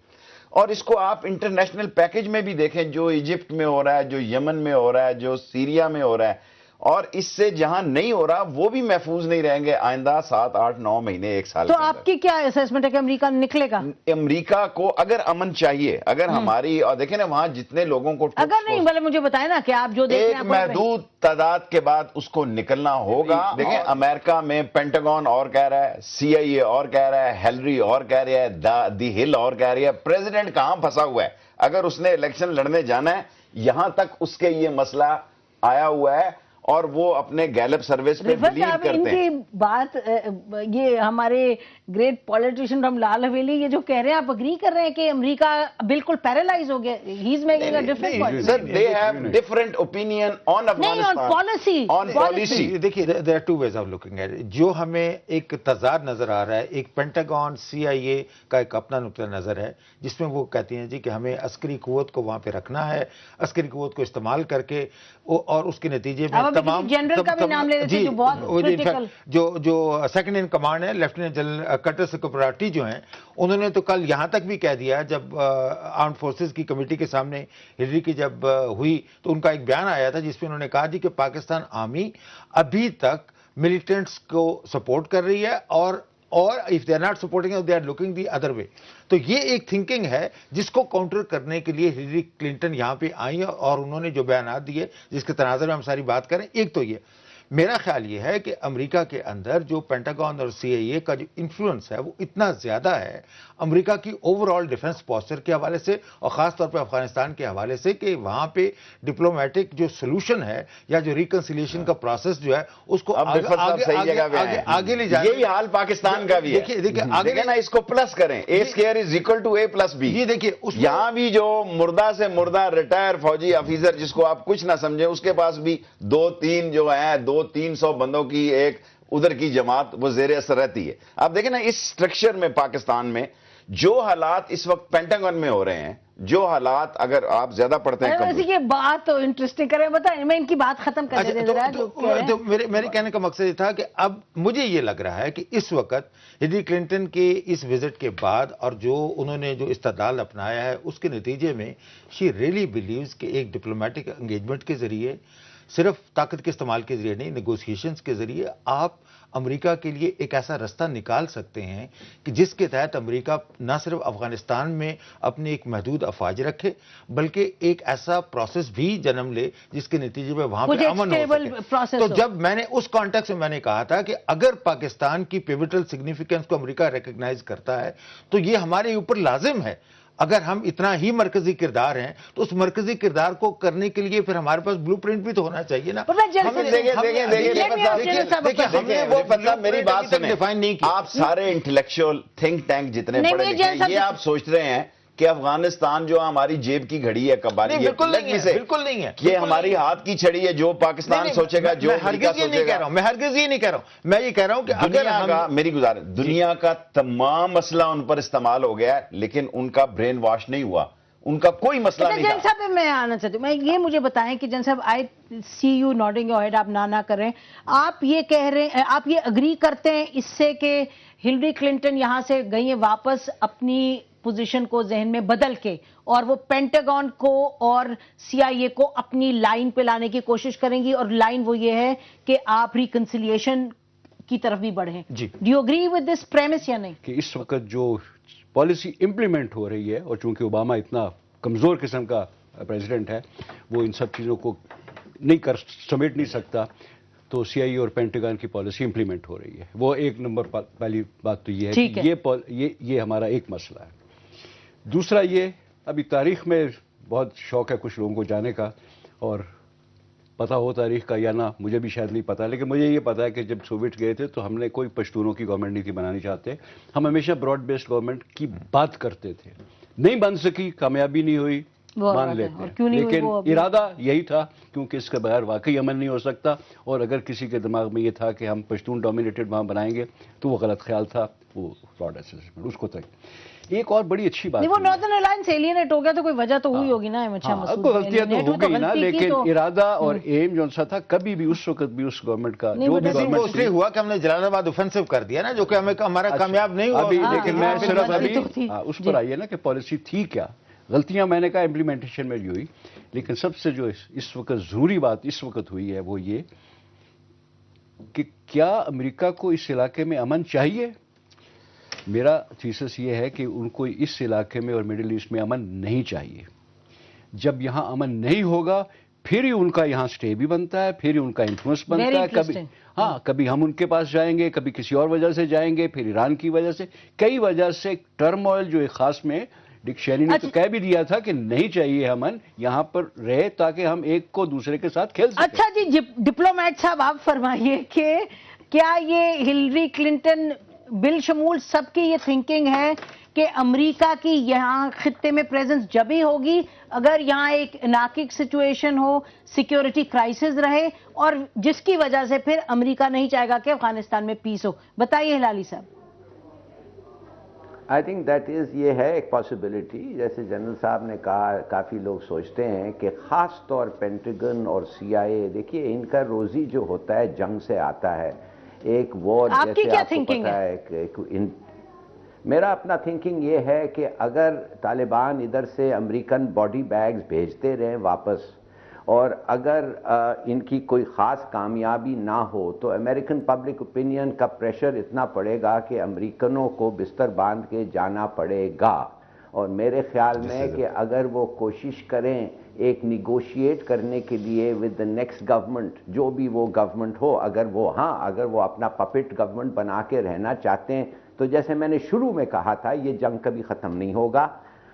[SPEAKER 2] اور اس کو آپ انٹرنیشنل پیکج میں بھی دیکھیں, جو ایجپٹ میں ہو رہا ہے, جو یمن میں ہو رہا ہے, جو سیریا میں ہو رہا ہے, اور اس سے جہاں نہیں ہو رہا وہ بھی محفوظ نہیں رہیں گے آئندہ 7, 8, 9 مہینے, 1 سال.
[SPEAKER 1] تو آپ کی کیا اسیسمنٹ ہے کہ امریکہ نکلے گا؟
[SPEAKER 2] امریکہ کو اگر امن چاہیے, اگر ہماری, اور دیکھیں نا وہاں جتنے لوگوں کو
[SPEAKER 1] اگر نہیں, بھلے مجھے بتائیں نا کہ آپ جو دیکھ رہے ہیں
[SPEAKER 2] ایک محدود تعداد کے بعد اس کو نکلنا ہوگا. دیکھیں امریکہ میں پینٹاگون اور کہہ رہا ہے, CIA اور کہہ رہا ہے, ہیلری اور کہہ رہا ہے, دی ہل اور کہہ رہی ہے, پریزیڈنٹ کہاں پھنسا ہوا ہے. اگر اس نے الیکشن لڑنے جانا ہے, یہاں تک اس کے یہ مسئلہ آیا ہوا ہے, اور وہ اپنے گیلپ سروس پہ بلیو کرتے ہیں.
[SPEAKER 1] ان کی بات, یہ ہمارے گریٹ پولیٹیشین فرام لال حویلی یہ جو کہہ رہے ہیں, آپ اگری کر رہے ہیں کہ امریکہ بالکل پیرالائز ہو گیا؟ He is making a different point.
[SPEAKER 2] Sir they have different opinion on Afghanistan,
[SPEAKER 1] on policy.
[SPEAKER 4] دیکھیے there are two ways of looking at it. جو ہمیں ایک تضاد نظر آ رہا ہے, ایک پینٹاگون CIA کا ایک اپنا نقطہ نظر ہے جس میں وہ کہتی ہیں جی کہ ہمیں عسکری قوت کو وہاں پہ رکھنا ہے, عسکری قوت کو استعمال کر کے, اور اس کے نتیجے میں تمام
[SPEAKER 1] جنرل کا بھی نام لے رہے تھے جو بہت کرٹیکل,
[SPEAKER 4] جو سیکنڈ ان کمانڈ ہے لیفٹیننٹ جنرل کٹر سکوپراٹی جو ہیں, انہوں نے تو کل یہاں تک بھی کہہ دیا, جب آرمڈ فورسز کی کمیٹی کے سامنے ہلری کی جب ہوئی تو ان کا ایک بیان آیا تھا جس میں انہوں نے کہا جی کہ پاکستان آرمی ابھی تک ملیٹنٹس کو سپورٹ کر رہی ہے, اور if they are not supporting us, they are looking the other way. تو یہ ایک تھنکنگ ہے جس کو کاؤنٹر کرنے کے لیے ہلری کلنٹن یہاں پہ آئی, اور انہوں نے جو بیانات دیے جس کے تناظر میں ہم ساری بات کریں. ایک تو یہ میرا خیال یہ ہے کہ امریکہ کے اندر جو پینٹاگون اور CIA کا جو انفلوئنس ہے وہ اتنا زیادہ ہے امریکہ کی اوور آل ڈیفنس پوسچر کے حوالے سے, اور خاص طور پہ افغانستان کے حوالے سے, کہ وہاں پہ ڈپلومیٹک جو سولوشن ہے یا جو ریکنسیلیشن کا پروسیس جو ہے اس کو آگے لے جائے.
[SPEAKER 2] یہی حال پاکستان کا بھی ہے. دیکھیں آگے نا اس کو پلس کریں, A square is equal to A+B.
[SPEAKER 4] یہ دیکھیے
[SPEAKER 2] یہاں بھی جو مردہ سے مردہ ریٹائر فوجی آفیسر جس کو آپ کچھ نہ سمجھیں, اس کے پاس بھی 2-3 جو ہیں 200-300 بندوں کی ایک ادھر کی جماعت وہ زیر اثر رہتی ہے. آپ دیکھیں نا اس سٹرکچر میں پاکستان میں جو حالات اس وقت پینٹاگون میں ہو رہے ہیں, جو حالات اگر آپ زیادہ پڑھتے ہیں,
[SPEAKER 1] یہ بات تو انٹرسٹنگ کریں, بتائیں میں ان کی بات ختم کر
[SPEAKER 4] تو میرے کہنے کا مقصد یہ تھا کہ اب مجھے یہ لگ رہا ہے کہ اس وقت ہلری کلنٹن کے اس وزٹ کے بعد اور جو انہوں نے جو استدلال اپنایا ہے اس کے نتیجے میں شی ریئلی بلیوز کہ ایک ڈپلومیٹک انگیجمنٹ کے ذریعے, صرف طاقت کے استعمال کے ذریعے نہیں, نیگوسیشنز کے ذریعے آپ امریکہ کے لیے ایک ایسا رستہ نکال سکتے ہیں کہ جس کے تحت امریکہ نہ صرف افغانستان میں اپنے ایک محدود افواج رکھے بلکہ ایک ایسا پروسیس بھی جنم لے جس کے نتیجے میں وہاں پہ امن ہو سکے. تو جب میں نے اس کانٹیکسٹ میں نے کہا تھا کہ اگر پاکستان کی پیوٹل سگنیفیکنس کو امریکہ ریکگنائز کرتا ہے تو یہ ہمارے اوپر لازم ہے. اگر ہم اتنا ہی مرکزی کردار ہیں تو اس مرکزی کردار کو کرنے کے لیے پھر ہمارے پاس بلو پرنٹ بھی تو ہونا چاہیے نا.
[SPEAKER 2] میری بات سنیں, آپ سارے انٹلیکچوئل تھنک ٹینک جتنے پڑھے لکھے ہیں, یہ آپ سوچ رہے ہیں کہ افغانستان جو ہماری جیب کی گھڑی ہے کباری ہے،
[SPEAKER 4] بالکل نہیں ہے، بالکل نہیں ہے،
[SPEAKER 2] یہ ہماری ہاتھ کی چھڑی ہے، جو پاکستان سوچے گا، جو
[SPEAKER 4] میں ہرگز یہ نہیں کہہ رہا ہوں، میں ہرگز یہ نہیں کہہ رہا ہوں، میں یہ کہہ رہا ہوں کہ اگر ہم
[SPEAKER 2] میری گزارش، دنیا کا تمام مسئلہ ان پر استعمال ہو گیا ہے، لیکن ان کا برین واش نہیں ہوا، ان کا کوئی مسئلہ نہیں
[SPEAKER 1] جن
[SPEAKER 2] تھا۔
[SPEAKER 1] صاحب میں آنا چاہتی ہوں، میں یہ مجھے بتائیں کہ جن صاحب آئی سی یو نوڈنگ یور ہیڈ، آپ نہ کر رہے ہیں، آپ یہ کہہ رہے ہیں، آپ یہ اگری کرتے ہیں اس سے کہ ہلری کلنٹن یہاں سے گئی ہیں واپس اپنی پوزیشن کو ذہن میں بدل کے، اور وہ پینٹاگون کو اور سی آئی اے کو اپنی لائن پہ لانے کی کوشش کریں گی، اور لائن وہ یہ ہے کہ آپ ریکنسیلیشن کی طرف بھی بڑھیں؟
[SPEAKER 3] جی،
[SPEAKER 1] do you agree with this premise یا نہیں؟
[SPEAKER 3] کہ اس وقت جو پالیسی امپلیمنٹ ہو رہی ہے، اور چونکہ اوباما اتنا کمزور قسم کا پریزیڈنٹ ہے، وہ ان سب چیزوں کو سمیٹ نہیں سکتا، تو سی آئی اے اور پینٹاگون کی پالیسی امپلیمنٹ ہو رہی ہے۔ وہ ایک نمبر پہلی بات تو یہ ہے کہ یہ ہمارا ایک مسئلہ ہے۔ دوسرا یہ، ابھی تاریخ میں بہت شوق ہے کچھ لوگوں کو جانے کا، اور پتہ ہو تاریخ کا یا نہ، مجھے بھی شاید نہیں پتا، لیکن مجھے یہ پتا ہے کہ جب سوویٹ گئے تھے تو ہم نے کوئی پشتونوں کی گورنمنٹ نہیں تھی بنانی چاہتے، ہم ہمیشہ براڈ بیسڈ گورنمنٹ کی بات کرتے تھے، نہیں بن سکی، کامیابی نہیں ہوئی، مان لیتے ہیں، لیکن ارادہ یہی تھا، کیونکہ اس کے بغیر واقعی امن نہیں ہو سکتا، اور اگر کسی کے دماغ میں یہ تھا کہ ہم پشتون ڈومینیٹڈ وہاں بنائیں گے تو وہ غلط خیال تھا، وہ براڈ اسسمنٹ اس کو تک۔ ایک اور بڑی اچھی بات،
[SPEAKER 1] وہ ناردرن الائنس ایلینیٹ ہو گیا تو کوئی وجہ تو ہوئی ہوگی نا، اچھا مسعود،
[SPEAKER 3] کوئی غلطیاں تو ہو گئی نا، لیکن ارادہ اور ایم جو سا تھا، کبھی بھی اس وقت بھی اس گورنمنٹ کا جو بھی
[SPEAKER 4] وہ اس لیے ہوا کہ ہم نے جلال آباد اوفینسو کر دیا نا، جو کہ ہمارا کامیاب نہیں ہوا
[SPEAKER 3] ابھی، لیکن میں صرف ابھی اس پر آئیے نا کہ پالیسی تھی کیا، غلطیاں میں نے کہا امپلیمنٹیشن میں جو ہوئی، لیکن سب سے جو اس وقت ضروری بات اس وقت ہوئی ہے وہ یہ کہ کیا امریکہ کو اس علاقے میں امن چاہیے؟ میرا تھیسس یہ ہے کہ ان کو اس علاقے میں اور مڈل ایسٹ میں امن نہیں چاہیے۔ جب یہاں امن نہیں ہوگا پھر ہی ان کا یہاں سٹے بھی بنتا ہے، پھر ہی ان کا انفلوئنس بنتا ہے، کبھی ہم ان کے پاس جائیں گے، کبھی کسی اور وجہ سے جائیں گے، پھر ایران کی وجہ سے، کئی وجہ سے ٹرموائل جو ایک خاص میں ڈک شیری نے تو کہہ بھی دیا تھا کہ نہیں چاہیے امن یہاں پر رہے تاکہ ہم ایک کو دوسرے کے ساتھ کھیل سکیں۔
[SPEAKER 1] اچھا جی، ڈپلومیٹ صاحب آپ فرمائیے کہ کیا یہ ہلری کلنٹن بالشمول سب کی یہ تھنکنگ ہے کہ امریکہ کی یہاں خطے میں پریزنس جب ہی ہوگی اگر یہاں ایک انارکک سچویشن ہو، سیکیورٹی کرائسس رہے، اور جس کی وجہ سے پھر امریکہ نہیں چاہے گا کہ افغانستان میں پیس ہو؟ بتائیے ہلالی صاحب۔
[SPEAKER 5] آئی تھنک دیٹ از، یہ ہے ایک پاسبلٹی، جیسے جنرل صاحب نے کہا، کافی لوگ سوچتے ہیں کہ خاص طور پینٹاگن اور سی آئی اے، دیکھیے ان کا روزی جو ہوتا ہے جنگ سے آتا ہے، ایک وار، جیسے آپ کو پتا ہے، میرا اپنا تھنکنگ یہ ہے کہ اگر طالبان ادھر سے امریکن باڈی بیگز بھیجتے رہیں واپس، اور اگر ان کی کوئی خاص کامیابی نہ ہو تو امریکن پبلک اوپینین کا پریشر اتنا پڑے گا کہ امریکنوں کو بستر باندھ کے جانا پڑے گا، اور میرے خیال میں کہ اگر وہ کوشش کریں ایک نیگوشیٹ کرنے کے لیے ود دا نیکسٹ گورنمنٹ، جو بھی وہ گورنمنٹ ہو، اگر وہ اپنا پپٹ گورنمنٹ بنا کے رہنا چاہتے ہیں تو جیسے میں نے شروع میں کہا تھا یہ جنگ کبھی ختم نہیں ہوگا،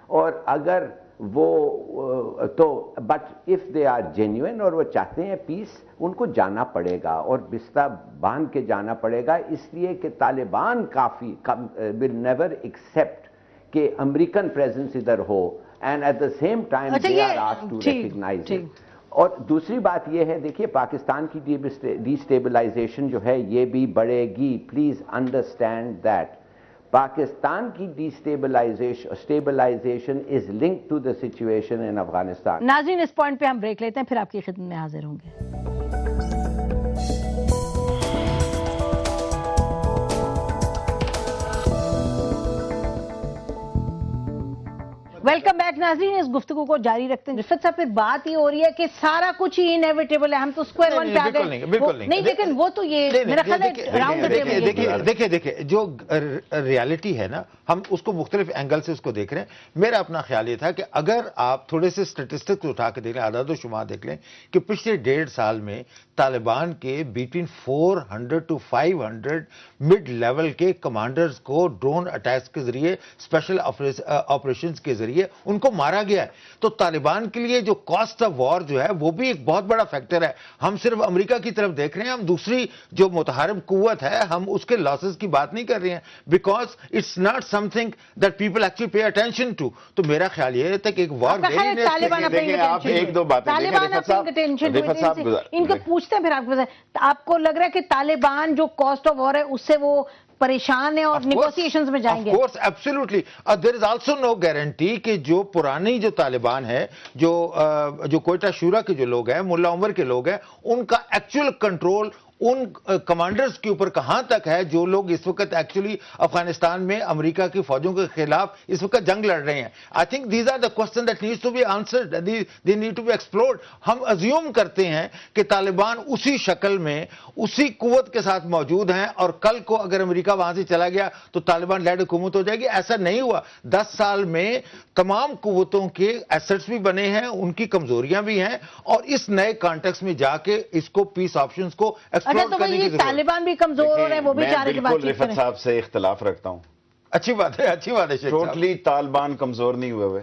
[SPEAKER 5] اور اگر وہ تو but if they are genuine اور وہ چاہتے ہیں پیس، ان کو جانا پڑے گا اور بستر باندھ کے جانا پڑے گا، اس لیے کہ طالبان کافی ول نیور ایکسیپٹ کہ امریکن پریزنس ادھر ہو، and at the same time they are asked to recognise it. اور دوسری بات یہ ہے، دیکھیے پاکستان کی ڈی اسٹیبلائزیشن جو ہے یہ بھی بڑھے گی، پلیز انڈرسٹینڈ دیٹ پاکستان کی destabilization is link to the situation in Afghanistan.
[SPEAKER 1] ناظرین اس پوائنٹ پہ ہم بریک لیتے ہیں، پھر آپ کی خدمت میں حاضر ہوں گے۔ ویلکم بیک ناظرین، اس گفتگو کو جاری رکھتے ہیں۔ رفت صاحب، پھر بات یہ ہو رہی ہے کہ سارا کچھ ہی انیویٹیبل ہے، ہم تو اسکوائر ون پہ آ گئے، نہیں لیکن وہ تو یہ میرا خیال ہے راؤنڈ ٹیبل۔
[SPEAKER 4] دیکھیں جو ریالٹی ہے نا، ہم اس کو مختلف اینگل سے اس کو دیکھ رہے ہیں۔ میرا اپنا خیال یہ تھا کہ اگر آپ تھوڑے سے اسٹیٹسٹکس اٹھا کے دیکھ لیں، اعداد و شمار دیکھ لیں کہ پچھلے 1.5 سال میں طالبان کے بٹوین 400 to 500 مڈ لیول کے کمانڈرز کو ڈرون اٹیکس کے ذریعے، اسپیشل آپریشنز کے ذریعے کری ہے ان کو مارا گیا ہے. تو طالبان کے لیے جو کاسٹ آف وار جو ہے وہ بھی ایک بہت بڑا فیکٹر ہے. ہم صرف امریکہ کی طرف دیکھ رہے ہیں, ہم دوسری جو متحارب قوت ہے ہم اس کے لاسز کی بات نہیں کر رہے ہیں, because it's not something that people actually pay attention to. تو میرا خیال یہ ہے کہ ایک وار
[SPEAKER 2] دیکھیں آپ ایک دو باتیں
[SPEAKER 1] ان کو پوچھتے ہیں, پھر آپ کو آپ کو لگ رہا ہے کہ طالبان جو کاسٹ آف وار ہے اس سے وہ پریشان ہیں اور نیگوسیشنز میں جائیں گے؟
[SPEAKER 4] Of course, absolutely. There is also no guarantee کہ جو پرانی جو طالبان ہے, جو کوئٹہ شورا کے جو لوگ ہیں, ملا عمر کے لوگ ہیں, ان کا ایکچوئل کنٹرول ان کمانڈرز کے اوپر کہاں تک ہے جو لوگ اس وقت ایکچولی افغانستان میں امریکہ کی فوجوں کے خلاف اس وقت جنگ لڑ رہے ہیں. I think these are the question that needs to be answered, the need to be explored. ہم ازیوم کرتے ہیں کہ طالبان اسی شکل میں اسی قوت کے ساتھ موجود ہیں اور کل کو اگر امریکہ وہاں سے چلا گیا تو طالبان لیڈ حکومت ہو جائے گی. ایسا نہیں ہوا. 10 سال میں تمام قوتوں کے ایسٹس بھی بنے ہیں, ان کی کمزوریاں بھی ہیں, اور اس نئے کانٹیکس میں جا کے اس کو پیس آپشنز کو
[SPEAKER 1] تو یہ طالبان بھی کمزور ہو رہے ہیں, وہ بھی چاہ رہے ہیں کہ بات چیت کریں.
[SPEAKER 2] میں بالکل رفعت صاحب سے اختلاف رکھتا ہوں.
[SPEAKER 4] اچھی بات ہے, اچھی بات ہے.
[SPEAKER 2] ٹوٹلی طالبان کمزور نہیں ہوئے,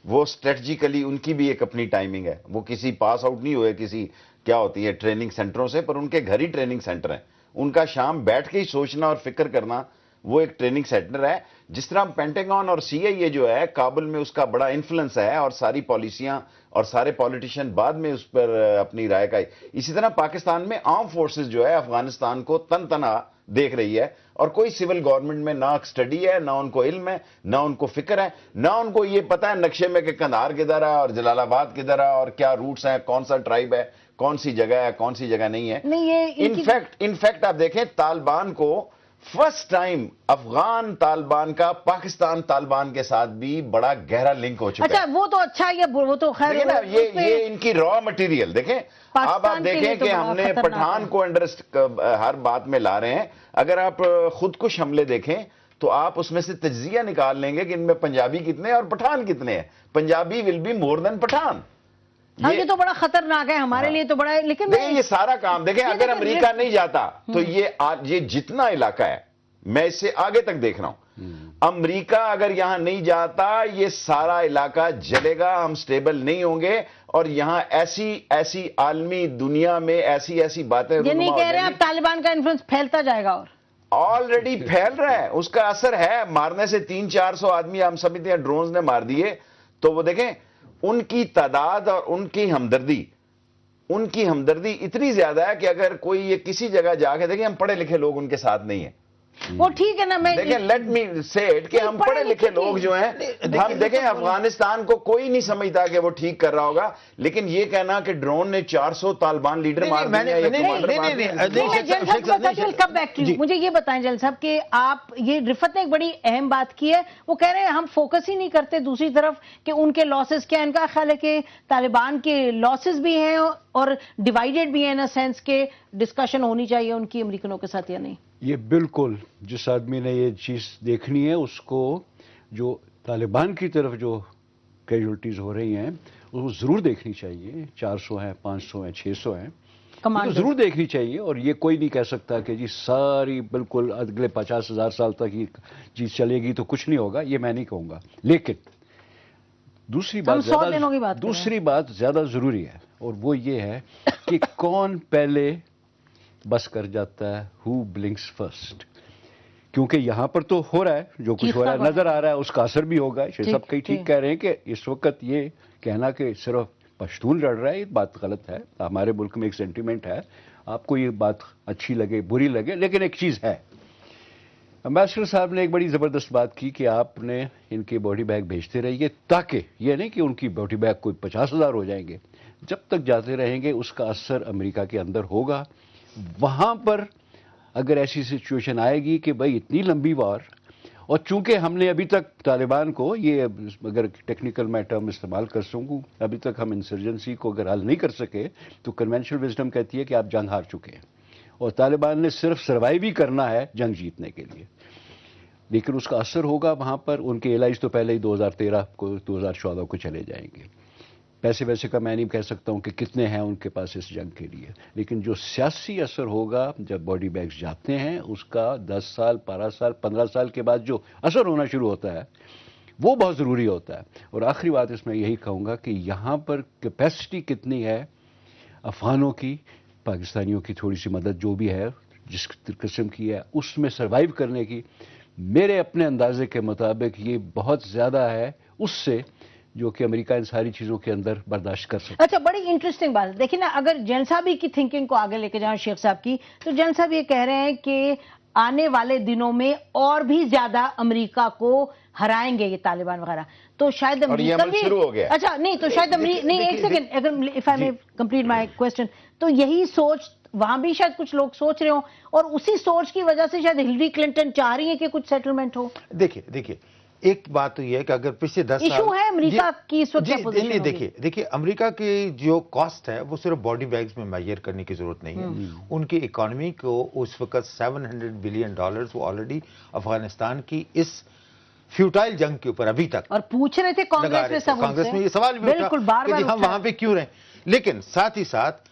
[SPEAKER 2] وہ اسٹریٹجیکلی ان کی بھی ایک اپنی ٹائمنگ ہے. وہ کسی پاس آؤٹ نہیں ہوئے کسی کیا ہوتی ہے ٹریننگ سینٹروں سے, پر ان کے گھر ہی ٹریننگ سینٹر ہیں. ان کا شام بیٹھ کے ہی سوچنا اور فکر کرنا وہ ایک ٹریننگ سینٹر ہے. جس طرح پینٹاگون اور سی آئی اے جو ہے کابل میں اس کا بڑا انفلوئنس ہے اور ساری پالیسیاں اور سارے پولیٹیشین بعد میں اس پر اپنی رائے کا. اسی طرح پاکستان میں آرم فورسز جو ہے افغانستان کو تن تنہا دیکھ رہی ہے, اور کوئی سول گورنمنٹ میں نہ اسٹڈی ہے, نہ ان کو علم ہے, نہ ان کو فکر ہے, نہ ان کو یہ پتا ہے نقشے میں کہ قندھار کدھر ہے اور جلال آباد کدھر ہے اور کیا روٹس ہیں, کون سا ٹرائب ہے, کون سی جگہ ہے, کون سی جگہ نہیں ہے. انفیکٹ آپ دیکھیں طالبان کو فرسٹ ٹائم افغان طالبان کا پاکستان طالبان کے ساتھ بھی بڑا گہرا لنک ہو چکا ہے.
[SPEAKER 1] اچھا وہ تو اچھا ہے, وہ تو خیر
[SPEAKER 2] یہ ان کی را مٹیریل دیکھیں. اب آپ دیکھیں کہ ہم نے پٹھان کو ہر بات میں لا رہے ہیں. اگر آپ خود کش حملے دیکھیں تو آپ اس میں سے تجزیہ نکال لیں گے کہ ان میں پنجابی کتنے اور پٹھان کتنے ہیں. پنجابی ول بی مور دین پٹھان.
[SPEAKER 1] یہ تو بڑا خطرناک ہے ہمارے لیے تو بڑا ہے. لیکن
[SPEAKER 2] یہ سارا کام دیکھیں, اگر امریکہ نہیں جاتا تو یہ جتنا علاقہ ہے, میں اس سے آگے تک دیکھ رہا ہوں, امریکہ اگر یہاں نہیں جاتا یہ سارا علاقہ جلے گا, ہم سٹیبل نہیں ہوں گے, اور یہاں ایسی عالمی دنیا میں ایسی باتیں.
[SPEAKER 1] یہ نہیں کہہ رہے ہیں اب طالبان کا انفلوئنس پھیلتا جائے گا, اور
[SPEAKER 2] آلریڈی پھیل رہا ہے, اس کا اثر ہے. مارنے سے 300-400 آدمی ہم سمجھتے ہیں ڈرونز نے مار دیے, تو وہ دیکھیں ان کی تعداد اور ان کی ہمدردی اتنی زیادہ ہے کہ اگر کوئی یہ کسی جگہ جا کے دیکھیں, ہم پڑھے لکھے لوگ ان کے ساتھ نہیں ہیں.
[SPEAKER 1] وہ ٹھیک ہے نا, میں
[SPEAKER 2] دیکھیں لیٹ می سے اٹ کہ ہم پڑھے لکھے لوگ جو ہیں, ہم دیکھیں افغانستان کو کوئی نہیں سمجھتا کہ وہ ٹھیک کر رہا ہوگا, لیکن یہ کہنا کہ ڈرون نے 400 طالبان لیڈر مار دیے.
[SPEAKER 1] مجھے یہ بتائیں جل صاحب کہ آپ یہ رفت نے ایک بڑی اہم بات کی ہے, وہ کہہ رہے ہیں ہم فوکس ہی نہیں کرتے دوسری طرف کہ ان کے لاسز کیا. ان کا خیال ہے کہ طالبان کے لاسز بھی ہیں اور ڈیوائیڈڈ بھی ہیں ان سینس کے ڈسکشن ہونی چاہیے ان کی امریکنوں کے ساتھ یا نہیں.
[SPEAKER 3] یہ بالکل جس آدمی نے یہ چیز دیکھنی ہے اس کو جو طالبان کی طرف جو کیجولٹیز ہو رہی ہیں وہ ضرور دیکھنی چاہیے. 400 ہیں, 500 ہیں, 600 ہیں, ضرور دیکھنی چاہیے. اور یہ کوئی نہیں کہہ سکتا کہ جی ساری بالکل اگلے 50,000 سال تک یہ چیز چلے گی تو کچھ نہیں ہوگا, یہ میں نہیں کہوں گا. لیکن دوسری بات زیادہ ضروری ہے, اور وہ یہ ہے کہ کون پہلے بس کر جاتا ہے, ہو بلنکس فرسٹ. کیونکہ یہاں پر تو ہو رہا ہے جو کچھ ہو رہا ہے, نظر آ رہا ہے, اس کا اثر بھی ہوگا. سب کئی ٹھیک کہہ رہے ہیں کہ اس وقت یہ کہنا کہ صرف پشتون لڑ رہا ہے یہ بات غلط ہے. ہمارے ملک میں ایک سینٹیمنٹ ہے, آپ کو یہ بات اچھی لگے بری لگے, لیکن ایک چیز ہے. امبیسڈر صاحب نے ایک بڑی زبردست بات کی کہ آپ نے ان کے باڈی بیگ بھیجتے رہیے, تاکہ یہ نہیں کہ ان کی باڈی بیگ کوئی 50,000 ہو جائیں گے. جب تک جاتے رہیں گے اس کا اثر امریکہ کے اندر ہوگا. وہاں پر اگر ایسی سچویشن آئے گی کہ بھائی اتنی لمبی وار, اور چونکہ ہم نے ابھی تک طالبان کو, یہ اگر ٹیکنیکل میں ٹرم استعمال کر سکوں, ابھی تک ہم انسرجنسی کو اگر حل نہیں کر سکے تو کنونشنل وزڈم کہتی ہے کہ آپ جنگ ہار چکے ہیں, اور طالبان نے صرف سروائیو ہی کرنا ہے جنگ جیتنے کے لیے. لیکن اس کا اثر ہوگا وہاں پر. ان کے علاج تو پہلے ہی 2013 کو 2014 کو چلے جائیں گے. پیسے ویسے کا میں نہیں کہہ سکتا ہوں کہ کتنے ہیں ان کے پاس اس جنگ کے لیے, لیکن جو سیاسی اثر ہوگا جب باڈی بیگز جاتے ہیں اس کا 10 سال 12 سال 15 سال کے بعد جو اثر ہونا شروع ہوتا ہے وہ بہت ضروری ہوتا ہے. اور آخری بات اس میں یہی کہوں گا کہ یہاں پر کیپیسٹی کتنی ہے افغانوں کی، پاکستانیوں کی تھوڑی سی مدد جو بھی ہے جس قسم کی ہے اس میں سروائیو کرنے کی، میرے اپنے اندازے کے مطابق یہ بہت زیادہ ہے اس سے جو کہ امریکہ ان ساری چیزوں کے اندر برداشت کر سکتا ہے.
[SPEAKER 1] اچھا، بڑی انٹرسٹنگ بات ہے. دیکھیں نا، اگر جین صاحب کی تھنکنگ کو آگے لے کے جائیں شیخ صاحب کی، تو جین صاحب یہ کہہ رہے ہیں کہ آنے والے دنوں میں اور بھی زیادہ امریکہ کو ہرائیں گے یہ طالبان وغیرہ. تو شاید امریکہ بھی
[SPEAKER 2] شروع ہو گیا.
[SPEAKER 1] اچھا نہیں، تو شاید امریکہ نہیں، ایک سیکنڈ، اگر if I may complete my question, تو یہی سوچ وہاں بھی شاید کچھ لوگ سوچ رہے ہوں، اور اسی سوچ کی وجہ سے شاید ہلری کلنٹن چاہ رہی ہیں کہ کچھ سیٹلمنٹ ہو.
[SPEAKER 4] دیکھیے ایک بات تو یہ ہے کہ اگر پچھلے 10 سال
[SPEAKER 1] ایشو ہے امریکہ کی اس وقت کیا پوزیشن ہوگی؟
[SPEAKER 4] دیکھیے امریکہ کی جو کاسٹ ہے وہ صرف باڈی بیگز میں میئر کرنے کی ضرورت نہیں ہے. ان کی اکانومی کو اس وقت $700 بلین وہ آلریڈی افغانستان کی اس فیوٹائل جنگ کے اوپر ابھی تک
[SPEAKER 1] اور پوچھ رہے تھے
[SPEAKER 4] کانگریس میں یہ سوال بھی اٹھا کہ ہم وہاں پہ کیوں رہیں. لیکن ساتھ ہی ساتھ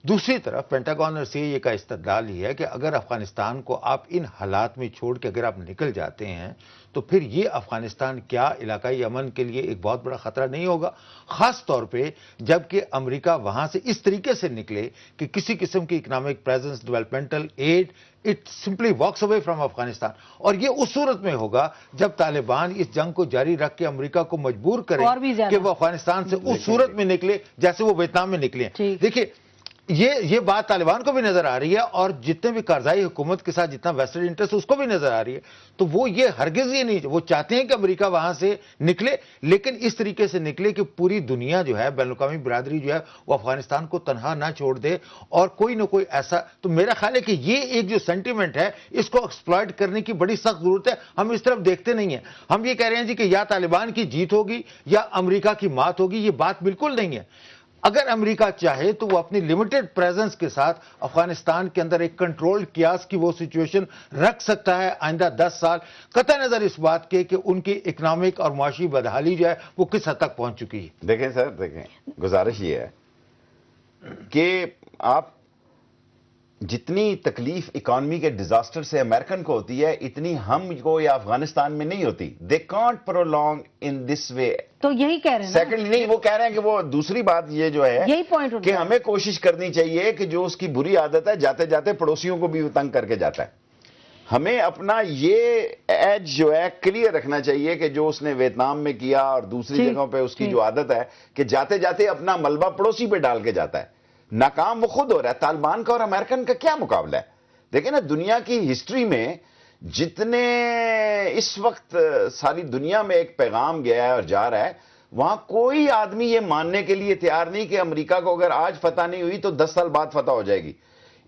[SPEAKER 4] دوسری طرف پینٹاگون اور سی اے کا استدلال ہی ہے کہ اگر افغانستان کو آپ ان حالات میں چھوڑ کے اگر آپ نکل جاتے ہیں تو پھر یہ افغانستان کیا علاقائی امن کے لیے ایک بہت بڑا خطرہ نہیں ہوگا، خاص طور پہ جبکہ امریکہ وہاں سے اس طریقے سے نکلے کہ کسی قسم کی economic presence, developmental aid, it simply walks away from Afghanistan. اور یہ اس صورت میں ہوگا جب طالبان اس جنگ کو جاری رکھ کے امریکہ کو مجبور کرے کہ وہ افغانستان سے اس صورت میں نکلے جیسے وہ ویتنام میں نکلے ہیں. دیکھیے یہ بات طالبان کو بھی نظر آ رہی ہے اور جتنے بھی کارزائی حکومت کے ساتھ جتنا ویسٹرن انٹرسٹ اس کو بھی نظر آ رہی ہے. تو وہ یہ ہرگز یہ نہیں، وہ چاہتے ہیں کہ امریکہ وہاں سے نکلے، لیکن اس طریقے سے نکلے کہ پوری دنیا جو ہے، بین الاقوامی برادری جو ہے، وہ افغانستان کو تنہا نہ چھوڑ دے اور کوئی نہ کوئی ایسا. تو میرا خیال ہے کہ یہ ایک جو سینٹیمنٹ ہے اس کو ایکسپلائٹ کرنے کی بڑی سخت ضرورت ہے. ہم اس طرف دیکھتے نہیں ہیں. ہم یہ کہہ رہے ہیں جی کہ یا طالبان کی جیت ہوگی یا امریکہ کی مات ہوگی. یہ بات بالکل نہیں ہے. اگر امریکہ چاہے تو وہ اپنی لیمیٹڈ پریزنس کے ساتھ افغانستان کے اندر ایک کنٹرول کیاس کی وہ سچویشن رکھ سکتا ہے آئندہ 10 سال، قطع نظر اس بات کے کہ ان کی اکنامک اور معاشی بدحالی جو ہے وہ کس حد تک پہنچ چکی ہے.
[SPEAKER 2] دیکھیں سر، دیکھیں، گزارش یہ ہے کہ آپ جتنی تکلیف اکانومی کے ڈیزاسٹر سے امریکن کو ہوتی ہے اتنی ہم کو یا افغانستان میں نہیں ہوتی. دے کانٹ پرولونگ ان دس وے.
[SPEAKER 1] تو یہی کہہ رہے ہیں
[SPEAKER 2] سیکنڈ نہیں، وہ کہہ رہے ہیں کہ وہ دوسری بات یہ جو ہے
[SPEAKER 1] یہی پوائنٹ
[SPEAKER 2] کہ ہمیں کوشش کرنی چاہیے کہ جو اس کی بری عادت ہے جاتے جاتے پڑوسیوں کو بھی تنگ کر کے جاتا ہے. ہمیں اپنا یہ ایج جو ہے کلیئر رکھنا چاہیے کہ جو اس نے ویتنام میں کیا اور دوسری جگہوں پہ اس کی جو عادت ہے کہ جاتے جاتے اپنا ملبہ پڑوسی پہ ڈال کے جاتا ہے. ناکام وہ خود ہو رہا ہے. طالبان کا اور امریکن کا کیا مقابلہ ہے؟ دیکھیں نا، دنیا کی ہسٹری میں جتنے اس وقت ساری دنیا میں ایک پیغام گیا ہے اور جا رہا ہے، وہاں کوئی آدمی یہ ماننے کے لیے تیار نہیں کہ امریکہ کو اگر آج فتح نہیں ہوئی تو 10 سال بعد فتح ہو جائے گی.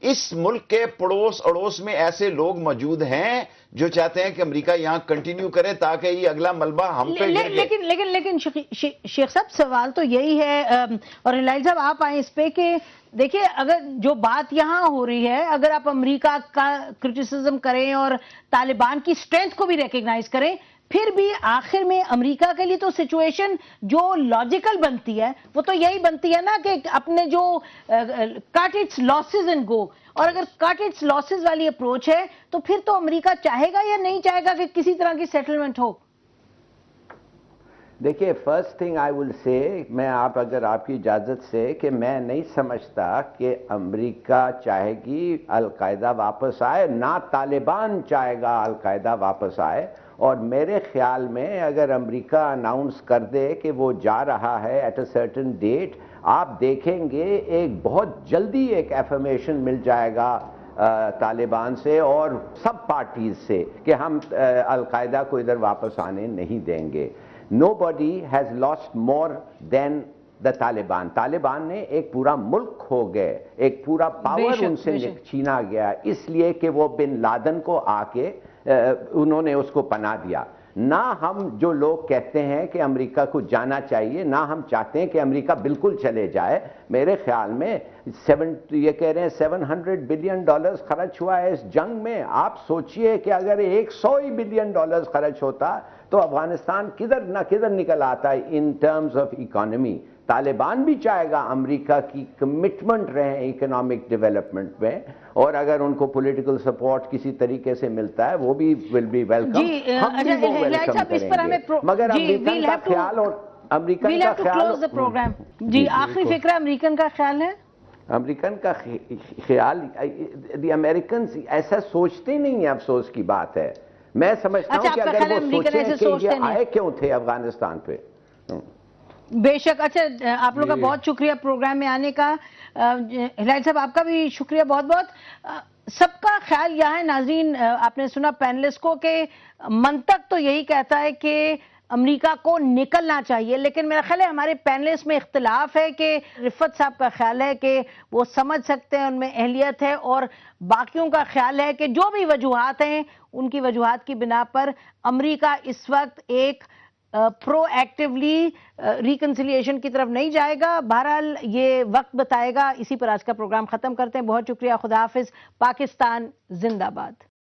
[SPEAKER 2] اس ملک کے پڑوس اڑوس میں ایسے لوگ موجود ہیں جو چاہتے ہیں کہ امریکہ یہاں کنٹینیو کرے تاکہ یہ اگلا ملبہ ہم پہ گر گئے.
[SPEAKER 1] لیکن شیخ صاحب سوال تو یہی ہے، اور ہلال صاحب آپ آئیں اس پہ، کہ دیکھیں اگر جو بات یہاں ہو رہی ہے، اگر آپ امریکہ کا کرٹیسزم کریں اور طالبان کی سٹرینتھ کو بھی ریکگنائز کریں، پھر بھی آخر میں امریکہ کے لیے تو سچویشن جو لاجیکل بنتی ہے وہ تو یہی بنتی ہے نا کہ اپنے جو کٹ اٹس لاسز اینڈ گو. اور اگر کٹ اٹس لاسز والی اپروچ ہے تو پھر تو امریکہ چاہے گا یا نہیں چاہے گا کہ کسی طرح کی سیٹلمنٹ ہو.
[SPEAKER 5] دیکھیے، فرسٹ تھنگ آئی ول سے، میں اگر آپ کی اجازت سے، کہ میں نہیں سمجھتا کہ امریکہ چاہے گی القاعدہ واپس آئے، نہ طالبان چاہے گا القاعدہ واپس آئے. اور میرے خیال میں اگر امریکہ اناؤنس کر دے کہ وہ جا رہا ہے ایٹ اے سرٹن ڈیٹ، آپ دیکھیں گے ایک بہت جلدی ایک ایفرمیشن مل جائے گا طالبان سے اور سب پارٹیز سے کہ ہم القاعدہ کو ادھر واپس آنے نہیں دیں گے. Nobody has lost more than the Taliban. Taliban نے ایک پورا ملک کھو گئے، ایک پورا پاور ان سے چھینا گیا اس لیے کہ وہ بن لادن کو آ کے انہوں نے اس کو پناہ دیا. نہ ہم جو لوگ کہتے ہیں کہ امریکہ کو جانا چاہیے، نہ ہم چاہتے ہیں کہ امریکہ بالکل چلے جائے. میرے خیال میں یہ کہہ رہے ہیں $700 بلین خرچ ہوا ہے اس جنگ میں. آپ سوچئے کہ اگر $100 بلین خرچ ہوتا تو افغانستان کدھر نہ کدھر نکل آتا ہے in terms of economy. Taliban بھی چاہے گا امریکہ کی کمٹمنٹ رہے اکنامک ڈیولپمنٹ میں, اور اگر ان کو پولیٹیکل سپورٹ کسی طریقے سے ملتا ہے وہ بھی ول بی ویلکم, ہم بھی وہ ویلکم کریں گے. مگر امریکن کا خیال اور امریکن کا خیال,
[SPEAKER 1] جی آخری فکرہ امریکن کا خیال ہے.
[SPEAKER 5] امریکن کا خیال, دی امریکنز ایسا سوچتے نہیں ہیں, افسوس کی بات ہے. میں سمجھتا ہوں کہ اگر وہ سوچیں کہ یہ آئے کیوں تھے افغانستان پہ.
[SPEAKER 1] بے شک. اچھا آپ لوگ کا بہت شکریہ پروگرام میں آنے کا. ہلال صاحب آپ کا بھی شکریہ بہت بہت. سب کا خیال یہ ہے ناظرین, آپ نے سنا پینلسٹ کو کہ منطق تو یہی کہتا ہے کہ امریکہ کو نکلنا چاہیے, لیکن میرا خیال ہے ہمارے پینلسٹ میں اختلاف ہے کہ رفت صاحب کا خیال ہے کہ وہ سمجھ سکتے ہیں, ان میں اہلیت ہے, اور باقیوں کا خیال ہے کہ جو بھی وجوہات ہیں ان کی وجوہات کی بنا پر امریکہ اس وقت ایک پرو ایکٹیولی ریکنسیلیشن کی طرف نہیں جائے گا. بہرحال یہ وقت بتائے گا. اسی پر آج کا پروگرام ختم کرتے ہیں. بہت شکریہ. خدا حافظ. پاکستان زندہ باد.